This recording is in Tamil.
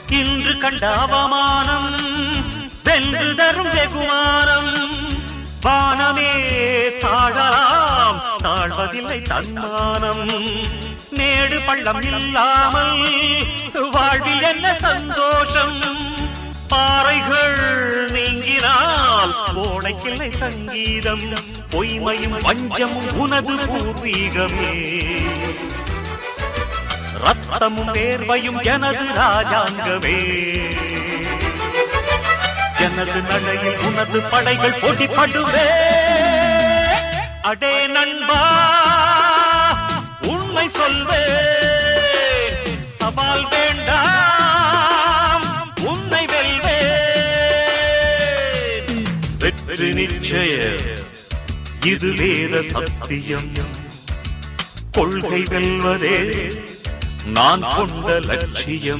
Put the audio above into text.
இன்று கண்ட அவமானம் வென்று தரும் வெகுமானம். வானமே தாழலாம், தாழ்வதில்லை தன்மானம். மேடு பள்ளம் இல்லாமல் வாழ்வில் என்ன சந்தோஷம். பாறைகள் நீங்கினால் கோடைக்கில்லை சங்கீதம். பொய்மையும் வஞ்சமும் உனது பூர்வீகமே. ரத்தமும் வேர்வையும் எனது ராஜாங்கமே. எனது நடையில் உனது படைகள் போட்டிப்படுவே. அடே நண்பா, உண்மை சொல்வே. சவால் வேண்டாம், உன்னை வெல்வே. வெற்றி நிச்சயம், இது வேத சத்தியம். கொள்கை வெல்வதே நான் கொண்ட லட்சியம்.